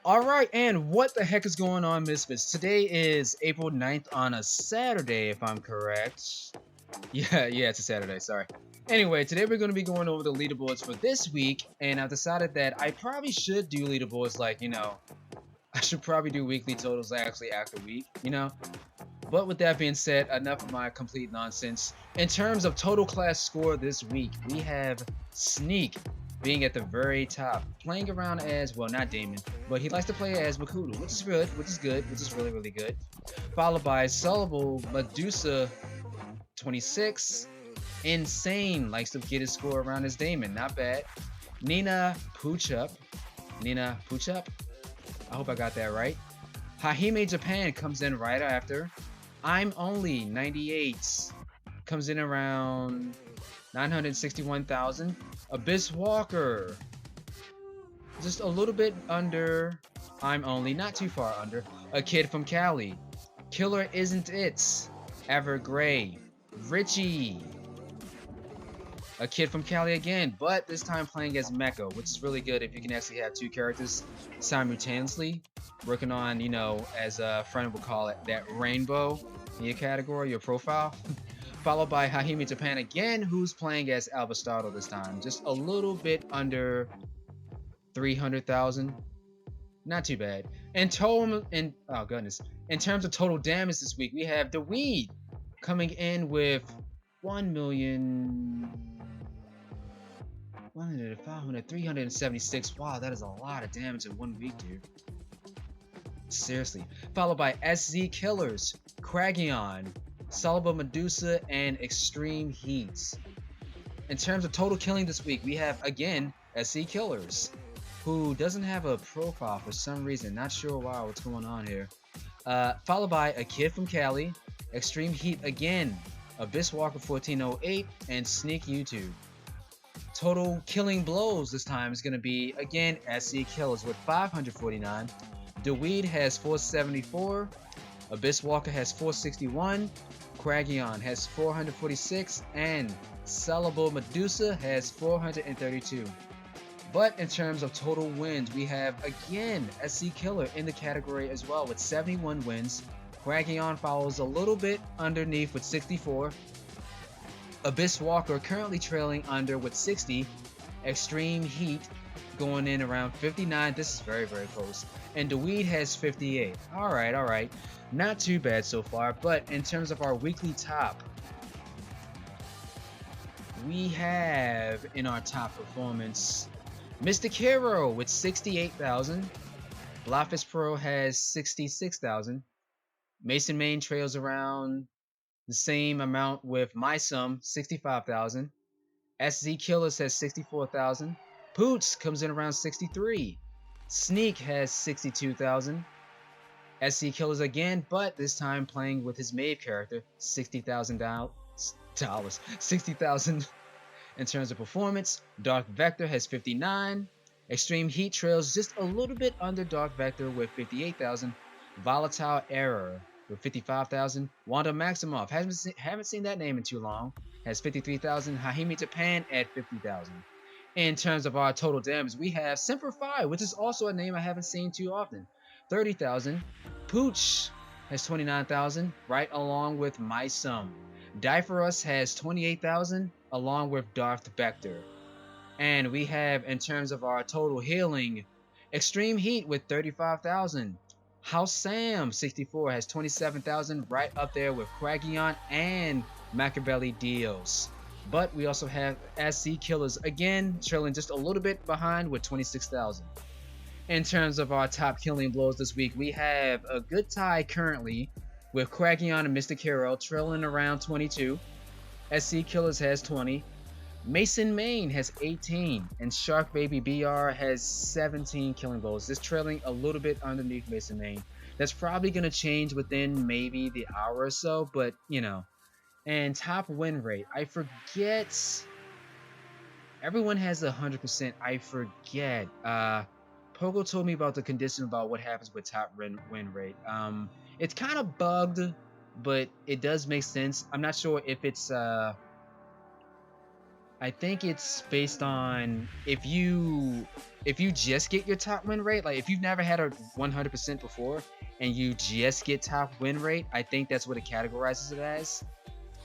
Alright, and what the heck is going on, Misfits? Today is April 9th on a Saturday, if I'm correct. Yeah, it's a Saturday, sorry. Anyway, today we're going to be going over the leaderboards for this week, and I've decided that I probably should do leaderboards like, I should probably do weekly totals actually after week, But with that being said, enough of my complete nonsense. In terms of total class score this week, we have Sneak being at the very top, playing around as, well, not Damon, but he likes to play as Makudu, which is good, which is really, really good. Followed by Sullible Medusa 26. Insane likes to get his score around as Damon, not bad. Nina Puchup, I hope I got that right. Hahime Japan comes in right after. I'm Only 98 comes in around 961,000. Abyss Walker just a little bit under I'm Only, not too far under. A Kid from Cali. Killer Isn't It. Evergray. Richie. A Kid from Cali again, but this time playing as Mecha, which is really good if you can actually have two characters simultaneously working on, as a friend would call it, that rainbow in your category, your profile. Followed by Hahime Japan again, who's playing as Albastardo this time. Just a little bit under 300,000. Not too bad. In terms of total damage this week, we have the Weed coming in with 376. Wow, that is a lot of damage in 1 week, dude. Seriously. Followed by SZ Killers, Craggion, Sullible Medusa, and Extreme Heats. In terms of total killing this week, we have again SZ Killers, who doesn't have a profile for some reason. Not sure why, what's going on here. Followed by A Kid from Cali, Extreme Heat again, Abyss Walker 1408, and Sneak YouTube. Total killing blows this time is going to be again SZ Killers with 549. DeWeed has 474. Abyss Walker has 461. Craggion has 446. And Sellable Medusa has 432. But in terms of total wins, we have again SZ Killer in the category as well with 71 wins. Craggion follows a little bit underneath with 64. Abyss Walker currently trailing under with 60. Extreme Heat going in around 59. This is very, very close. And DeWeed has 58. Alright. Not too bad so far. But in terms of our weekly top, we have in our top performance Mystic Hero with 68,000. Blofist Pro has 66,000. Mason Main trails around the same amount with MySum, 65,000. SZ Killers has 64,000. Poots comes in around 63. Sneak has 62,000. SZ Killers again, but this time playing with his Maeve character, $60,000. 60,000 in terms of performance. Dark Vector has 59. Extreme Heat trails just a little bit under Dark Vector with 58,000. Volatile Error with 55,000. Wanda Maximoff, haven't seen that name in too long, has 53,000. Hahime Japan at 50,000. In terms of our total damage, we have Simplify, which is also a name I haven't seen too often, 30,000. Pooch has 29,000, right along with MySum. Die For Us has 28,000, along with Darth Vector. And we have, in terms of our total healing, Extreme Heat with 35,000. House Sam 64 has 27,000, right up there with Craggion and Machiavelli Dios. But we also have SZ Killers again, trailing just a little bit behind with 26,000. In terms of our top killing blows this week, we have a good tie currently with Craggion and Mystic Hero trailing around 22. SZ Killers has 20. Mason Main has 18, and Shark Baby BR has 17 killing blows. This trailing a little bit underneath Mason Main. That's probably going to change within maybe the hour or so, but And top win rate, I forget. Everyone has 100%. I forget. Pogo told me about the condition about what happens with top win rate. It's kind of bugged, but it does make sense. I'm not sure if it's I think it's based on if if you just get your top win rate, like if you've never had a 100% before and you just get top win rate, I think that's what it categorizes it as.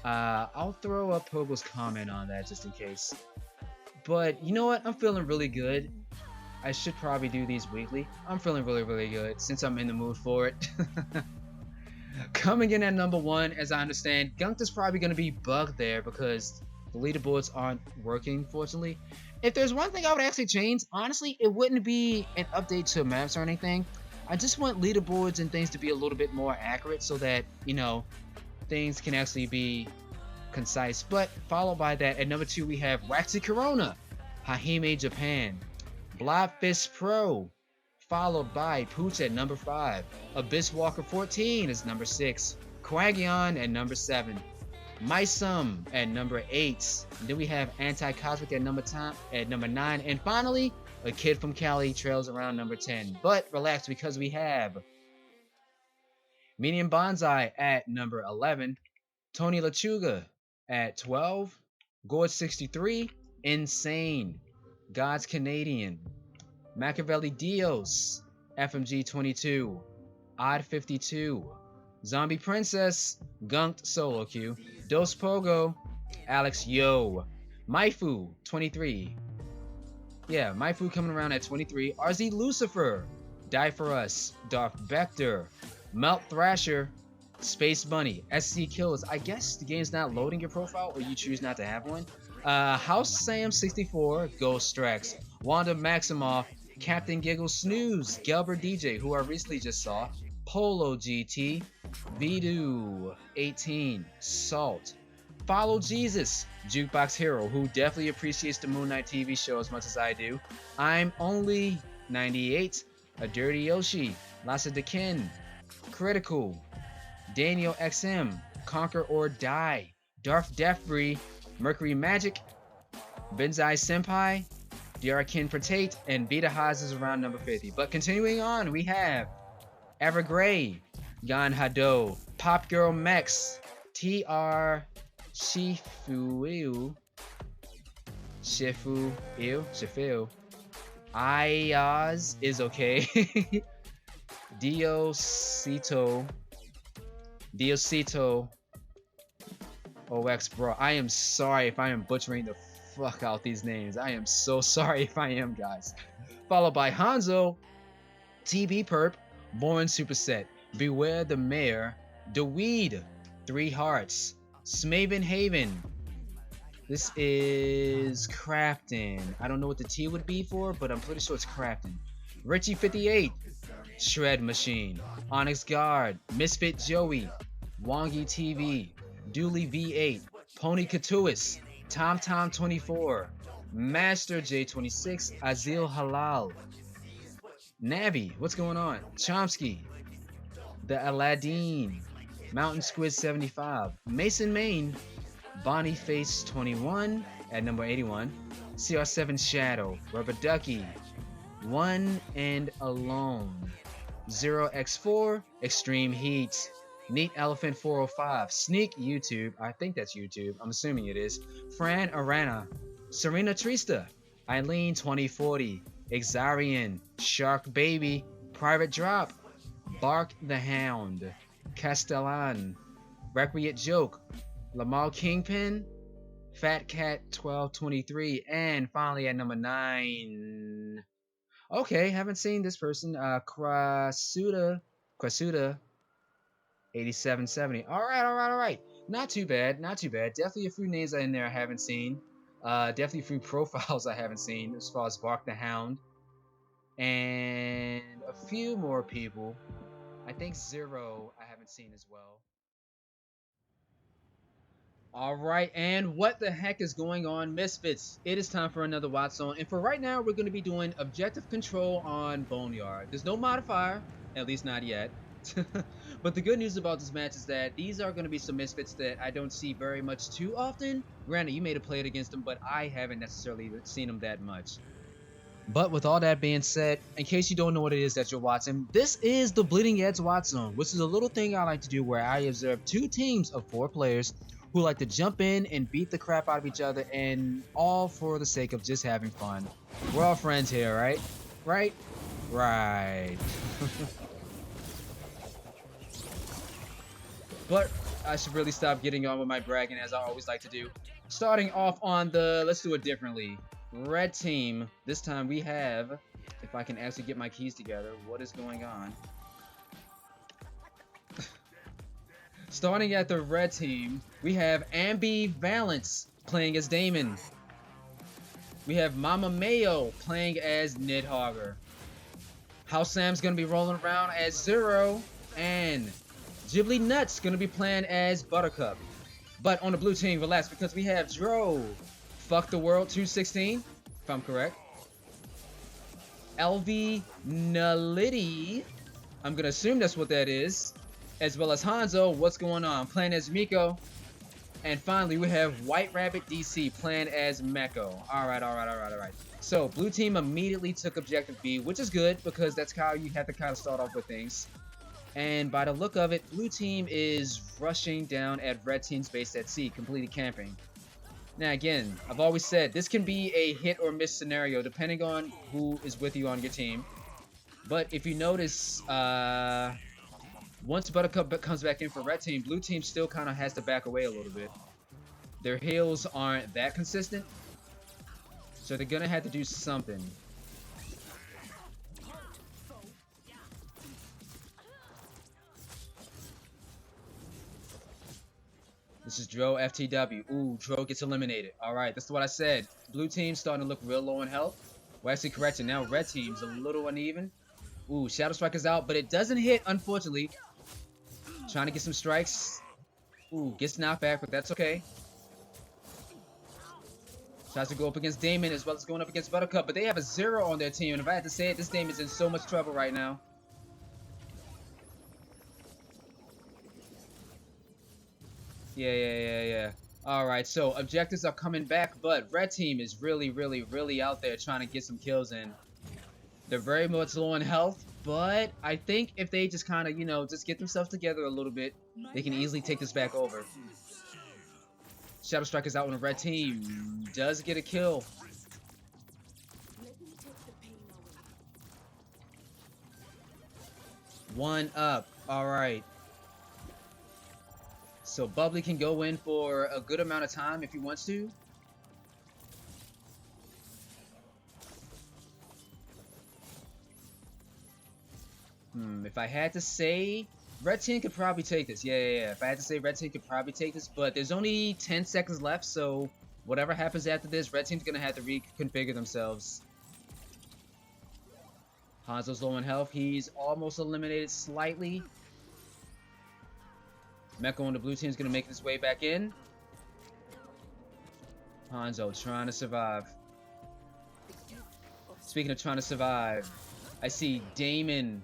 I'll throw up Pogo's comment on that just in case. But you know what? I'm feeling really good. I should probably do these weekly. I'm feeling really good since I'm in the mood for it. Coming in at number 1, as I understand, Gunked is probably going to be bugged there because the leaderboards aren't working, fortunately. If there's one thing I would actually change, honestly, it wouldn't be an update to maps or anything. I just want leaderboards and things to be a little bit more accurate so that, you know, things can actually be concise. But followed by that, at number 2, we have Waxy Corona, Hahime Japan, Blobfist Pro, followed by Pooch at number 5, Abyss Walker 14 is number 6, Quagion at number 7, Mysum at number 8, and then we have Anti-Cosmic at number 9, and finally, A Kid from Cali trails around number 10. But relax, because we have Medium Bonsai at number 11, Tony Lachuga at 12, Gorge 63, Insane, God's Canadian, Machiavelli Dios, FMG 22, Odd 52, Zombie Princess, Gunked Solo Queue, Dos Pogo, Alex Yo, Maifu 23. Yeah, Maifu coming around at 23. RZ Lucifer, Die For Us, Dark Vector, Melt Thrasher, Space Bunny, SC Kills. I guess the game's not loading your profile or you choose not to have one. House Sam 64, Ghost Strax, Wanda Maximoff, Captain Giggle Snooze, Gelber DJ, who I recently just saw, Polo GT, Vidu 18, Salt, Follow Jesus, Jukebox Hero, who definitely appreciates the Moon Knight TV show as much as I do, I'm Only 98, A Dirty Yoshi, Lassa Dekin, Critical, Daniel XM, Conquer or Die, Darth Deathbree, Mercury Magic, Benzai Senpai, Diarakin Pratate, and Beta Haas is around number 50. But continuing on, we have Evergray, Gan Hado, Pop Girl Mex, TR Shifu, Ayaz is okay, Diosito, OX Bro. I am sorry if I am butchering the fuck out these names. I am so sorry if I am, guys. Followed by Hanzo, TB Perp, Born Superset, Beware the Mayor, The Weed, 3 Hearts, Smaven Haven. This is Crafton. I don't know what the T would be for, but I'm pretty sure it's Crafton. Richie 58, Shred Machine, Onyx Guard, Misfit Joey, Wongi TV, Dooley V8, Pony Katuis, Tom 24, Master J26, Azil Halal, Navi, what's going on? Chomsky, The Aladdin, Mountain Squid 75, Mason Main, Bonnie Face 21 at number 81, CR7 Shadow, Rubber Ducky, One and Alone, 0x4, Extreme Heat, Neat Elephant 405, Sneak YouTube, I think that's YouTube, I'm assuming it is, Fran Arana, Serena Trista, Eileen 2040, Exarian, Shark Baby, Private Drop, Bark the Hound, Castellan, Recreate Joke, Lamal Kingpin, Fat Cat 1223, and finally at number 9. Okay, haven't seen this person. Krasuda 8770. All right. Not too bad. Definitely a few names in there I haven't seen. Definitely a few profiles I haven't seen as far as Bark the Hound. And a few more people. I think Zero I haven't seen as well. Alright, and what the heck is going on, Misfits? It is time for another WatchZone, and for right now, we're going to be doing objective control on Boneyard. There's no modifier, at least not yet. But the good news about this match is that these are going to be some Misfits that I don't see very much too often. Granted, you may have played against them, but I haven't necessarily seen them that much. But with all that being said, in case you don't know what it is that you're watching, this is the Bleeding Edge WatchZone, which is a little thing I like to do where I observe 2 teams of 4 players who like to jump in and beat the crap out of each other, and all for the sake of just having fun. We're all friends here, right? Right? Right. But I should really stop getting on with my bragging, as I always like to do. Starting off on the, let's do it differently. Red team. This time we have, if I can actually get my keys together, what is going on? Starting at the red team, we have Ambivalence playing as Damon. We have MommaMayoooo playing as Nidhogger. HANZO's gonna be rolling around as Zero, and xJIBBLYNUTZx gonna be playing as Buttercup. But on the blue team, relax, because we have Dro, Fuck the World 216, if I'm correct. LvNullity, I'm gonna assume that's what that is, as well as HANZO, What's Going On, playing as Miko. And finally, we have White Rabbit DC playing as Meko. Alright. So, blue team immediately took objective B, which is good, because that's how you have to kind of start off with things. And by the look of it, blue team is rushing down at red team's base at C, completely camping. Now again, I've always said, this can be a hit or miss scenario, depending on who is with you on your team. But if you notice, once Buttercup comes back in for red team, blue team still kind of has to back away a little bit. Their heals aren't that consistent, so they're gonna have to do something. This is Dro FTW. Ooh, Dro gets eliminated. Alright, that's what I said. Blue team's starting to look real low in health. Well, actually corrected. Now red team's a little uneven. Ooh, Shadow Strike is out, but it doesn't hit, unfortunately. Trying to get some strikes. Ooh, gets knocked back, but that's okay. Tries to go up against Damon as well as going up against Buttercup, but they have a 0 on their team, and if I had to say it, this Damon's in so much trouble right now. Yeah. Alright, so objectives are coming back, but red team is really out there trying to get some kills in. They're very much low in health, but I think if they just kind of, just get themselves together a little bit, they can easily take this back over. Shadow Strike is out on the red team. Does get a kill. One up. Alright. So Bubbly can go in for a good amount of time if he wants to. If I had to say, red team could probably take this. Yeah. If I had to say, red team could probably take this, but there's only 10 seconds left, so whatever happens after this, red team's gonna have to reconfigure themselves. HANZO's low in health. He's almost eliminated slightly. Meko on the blue team is going to make his way back in. HANZO trying to survive. Speaking of trying to survive, I see Nid.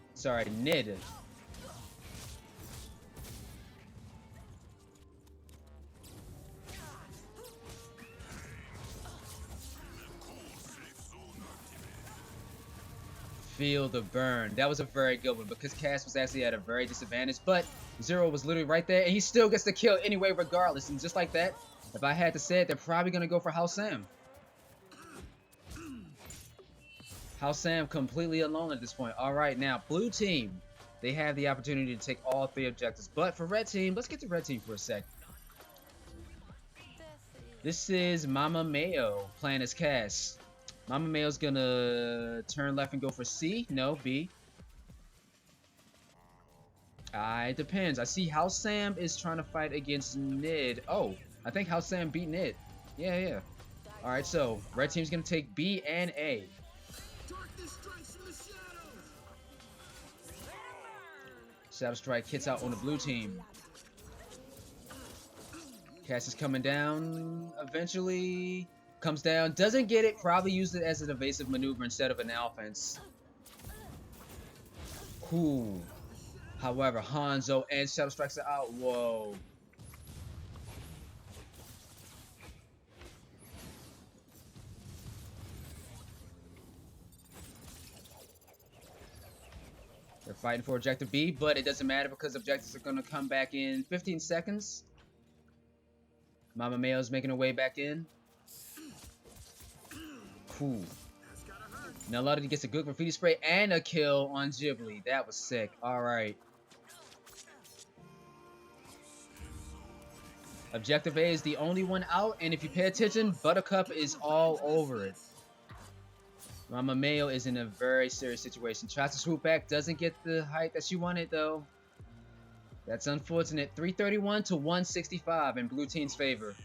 Feel the burn. That was a very good one because Cass was actually at a very disadvantage, but Zero was literally right there, and he still gets the kill anyway regardless. And just like that, if I had to say it, they're probably going to go for HANZO. HANZO completely alone at this point. Alright, now, blue team, they have the opportunity to take all 3 objectives. But for red team, let's get to red team for a sec. This is MommaMayoooo playing as Cass. MommaMayoooo's gonna turn left and go for C. No, B. It depends. I see HANZO is trying to fight against Nid. Oh, I think HANZO beat Nid. Yeah. Alright, so red team's gonna take B and A. Shadow Strike hits out on the blue team. Cass is coming down eventually. Comes down, doesn't get it, probably used it as an evasive maneuver instead of an offense. Cool. However, HANZO and Shadow Strikes are out. Whoa. They're fighting for objective B, but it doesn't matter because objectives are going to come back in 15 seconds. MommaMayoooo's making her way back in. Cool. Now LvNullity gets a good graffiti spray and a kill on Ghibli. That was sick. Alright. Objective A is the only one out, and if you pay attention, Buttercup is all over it. MommaMayoooo is in a very serious situation. Tries to swoop back, doesn't get the height that she wanted though. That's unfortunate. 331 to 165 in blue team's favor.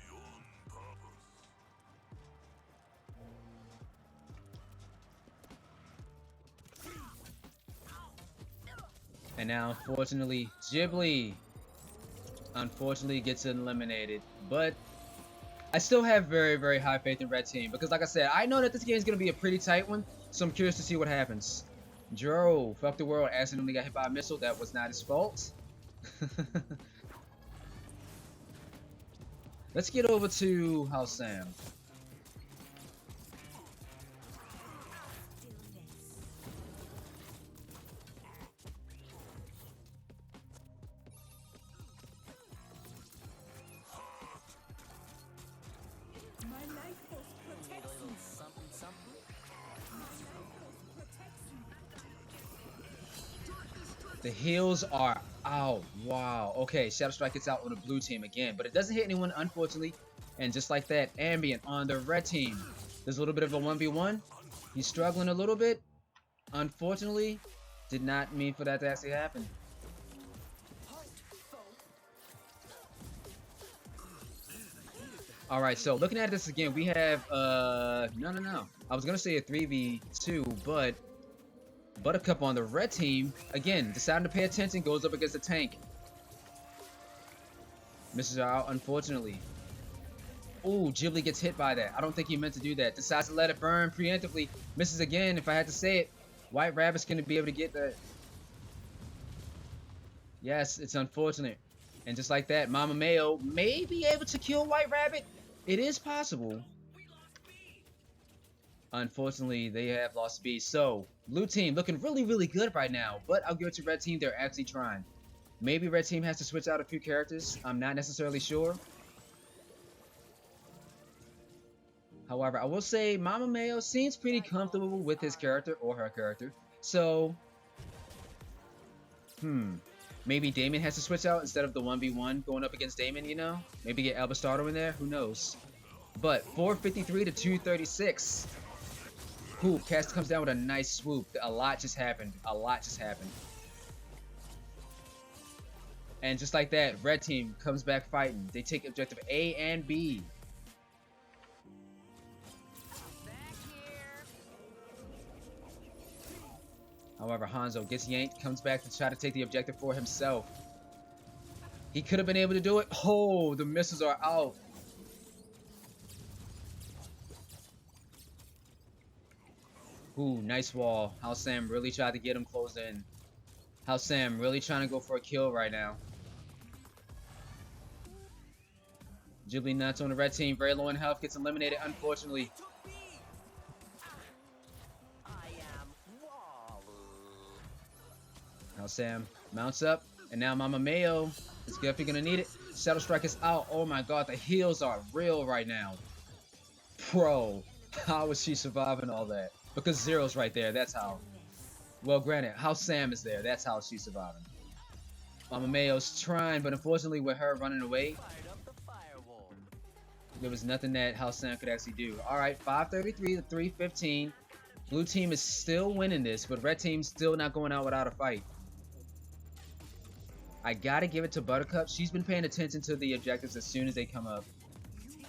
And now, unfortunately, Ghibli gets eliminated. But I still have very, very high faith in red team because, like I said, I know that this game is going to be a pretty tight one. So I'm curious to see what happens. Juro, fuck the world, accidentally got hit by a missile. That was not his fault. Let's get over to HANZO. The heals are out. Wow. Okay, Shadow Strike gets out on the blue team again, but it doesn't hit anyone, unfortunately. And just like that, Ambient on the red team. There's a little bit of a 1v1. He's struggling a little bit. Unfortunately, did not mean for that to actually happen. Alright, so looking at this again, we have, no. I was going to say a 3v2, but Buttercup on the red team, again, deciding to pay attention, goes up against the tank. Misses her out, unfortunately. Ooh, Ghibli gets hit by that. I don't think he meant to do that. Decides to let it burn preemptively. Misses again, if I had to say it. White Rabbit's going to be able to get that. Yes, it's unfortunate. And just like that, MommaMayoooo may be able to kill White Rabbit. It is possible. Unfortunately, they have lost B. So, blue team looking really, really good right now. But I'll give it to red team. They're actually trying. Maybe red team has to switch out a few characters. I'm not necessarily sure. However, I will say MommaMayoooo seems pretty comfortable with his character or her character. So, maybe Damon has to switch out instead of the 1v1 going up against Damon, you know? Maybe get Albastardo in there. Who knows? But 453 to 236. Cool, Cast comes down with a nice swoop. A lot just happened. And just like that, red team comes back fighting. They take objective A and B. However, HANZO gets yanked, comes back to try to take the objective for himself. He could have been able to do it. Oh, the missiles are out. Ooh, nice wall. HANZO really tried to get him closed in. HANZO really trying to go for a kill right now. XJIBBLYNUTZx on the red team, very low in health, gets eliminated, unfortunately. HANZO mounts up, and now MommaMayoooo is definitely gonna need it. Shadow Strike is out. Oh my god, the heals are real right now. Bro, how is she surviving all that? Because Zero's right there, that's how. Well, granted, HANZO is there, that's how she's surviving. MommaMayoooo's trying, but unfortunately with her running away, there was nothing that HANZO could actually do. Alright, 533 to 315. Blue team is still winning this, but red team's still not going out without a fight. I gotta give it to Buttercup. She's been paying attention to the objectives as soon as they come up.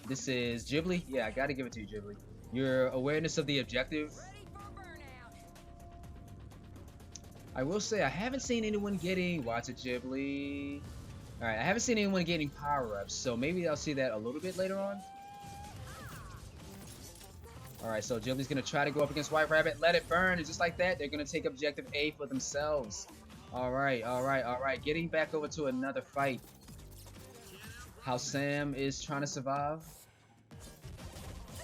This is Ghibli. Yeah, I gotta give it to you, Ghibli. Your awareness of the objective. I will say I haven't seen anyone getting... Watch it, Ghibli. Alright, I haven't seen anyone getting power-ups, so maybe I'll see that a little bit later on. Alright, so Ghibbli's gonna try to go up against White Rabbit. Let it burn, and just like that, they're gonna take objective A for themselves. Alright. Getting back over to another fight. HANZO is trying to survive.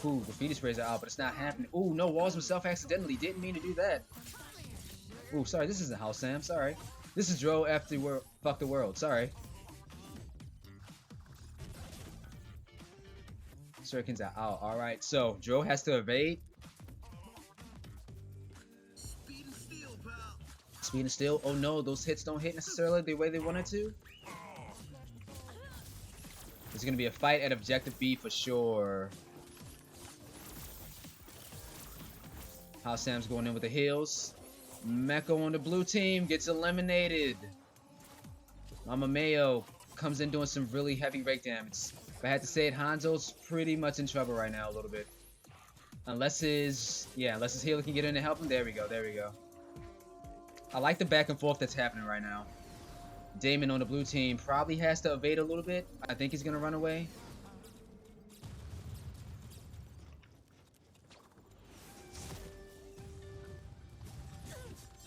Ooh, graffiti sprays are out, but it's not happening. Ooh, no, walls himself accidentally. Didn't mean to do that. Ooh, sorry, this isn't HANZO. Sorry. This is Dro after fuck the world. Sorry. shurikens are out. Alright, so Dro has to evade. Speed and steel. Oh no, those hits don't hit necessarily the way they wanted to. There's gonna be a fight at Objective B for sure. How Sam's going in with the heals. Mecha on the blue team gets eliminated. MommaMayoooo comes in doing some really heavy rake damage. If I had to say it, HANZO's pretty much in trouble right now a little bit. Unless his healer can get in and help him. There we go, there we go. I like the back and forth that's happening right now. Damon on the blue team probably has to evade a little bit. I think he's gonna run away.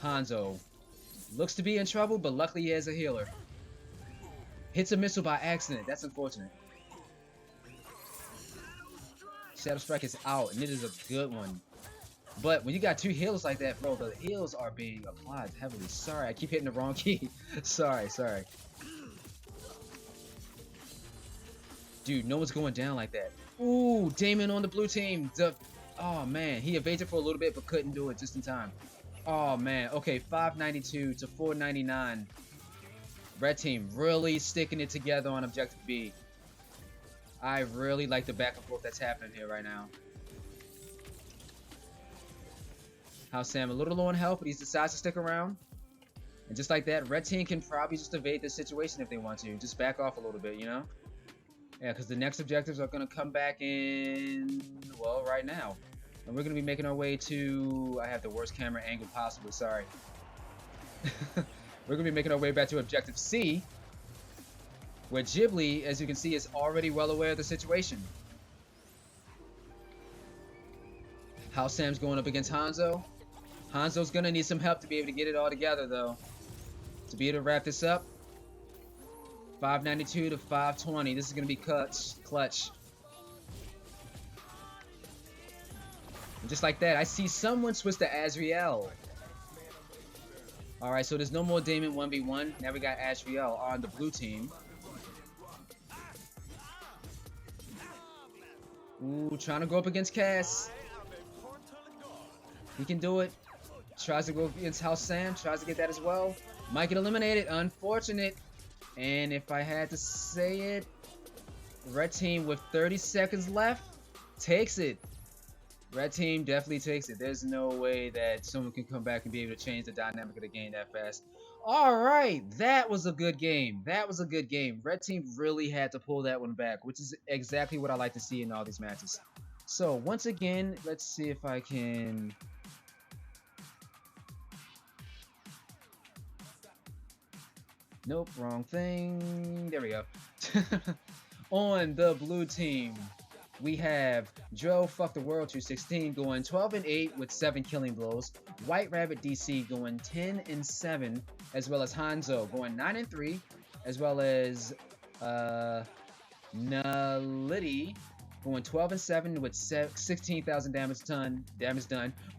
HANZO looks to be in trouble, but luckily he has a healer. Hits a missile by accident. That's unfortunate. Shadow Strike is out, and it is a good one. But when you got two heals like that, bro, the heals are being applied heavily. Sorry, I keep hitting the wrong key. Sorry. Dude, no one's going down like that. Ooh, Damon on the blue team. Oh, man. He evaded for a little bit, but couldn't do it just in time. Oh, man. Okay, 592 to 499. Red team really sticking it together on Objective B. I really like the back and forth that's happening here right now. How Sam a little low on health, but he decides to stick around. And just like that, red team can probably just evade this situation if they want to. Just back off a little bit, you know? Yeah, because the next objectives are going to come back in, well, right now. And we're going to be making our way to... I have the worst camera angle possible, sorry. We're going to be making our way back to Objective C, where Ghibli, as you can see, is already well aware of the situation. How Sam's going up against HANZO. HANZO's going to need some help to be able to get it all together, though. To be able to wrap this up. 592 to 520. This is going to be clutch. And just like that, I see someone switch to Azriel. Alright, so there's no more Damon 1v1. Now we got Azriel on the blue team. Ooh, trying to go up against Cass. He can do it. Tries to go against House Sam. Tries to get that as well. Might get eliminated. Unfortunate. And if I had to say it, red team with 30 seconds left takes it. Red team definitely takes it. There's no way that someone can come back and be able to change the dynamic of the game that fast. Alright, that was a good game. Red team really had to pull that one back, which is exactly what I like to see in all these matches. So, once again, let's see if I can... Nope, wrong thing. There we go. On the blue team, we have Dro Fuck the World 216 going 12-8 with 7 killing blows. White Rabbit DC going 10-7, as well as HANZO going 9-3, as well as LvNullity going 12-7 with 16,000 damage done.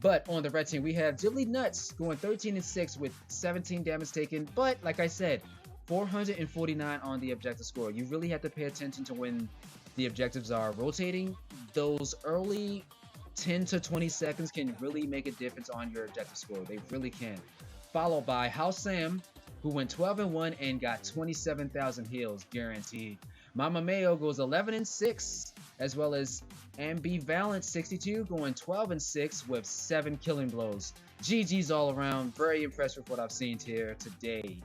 But on the red team, we have xJIBBLYNUTZx going 13-6 with 17 damage taken. But like I said, 449 on the objective score. You really have to pay attention to when the objectives are rotating. Those early 10 to 20 seconds can really make a difference on your objective score. They really can. Followed by House Sam, who went 12-1 and got 27,000 heals guaranteed. MommaMayoooo goes 11-6, as well as Ambivalent62 going 12-6 with 7 killing blows. GG's all around. Very impressed with what I've seen here today.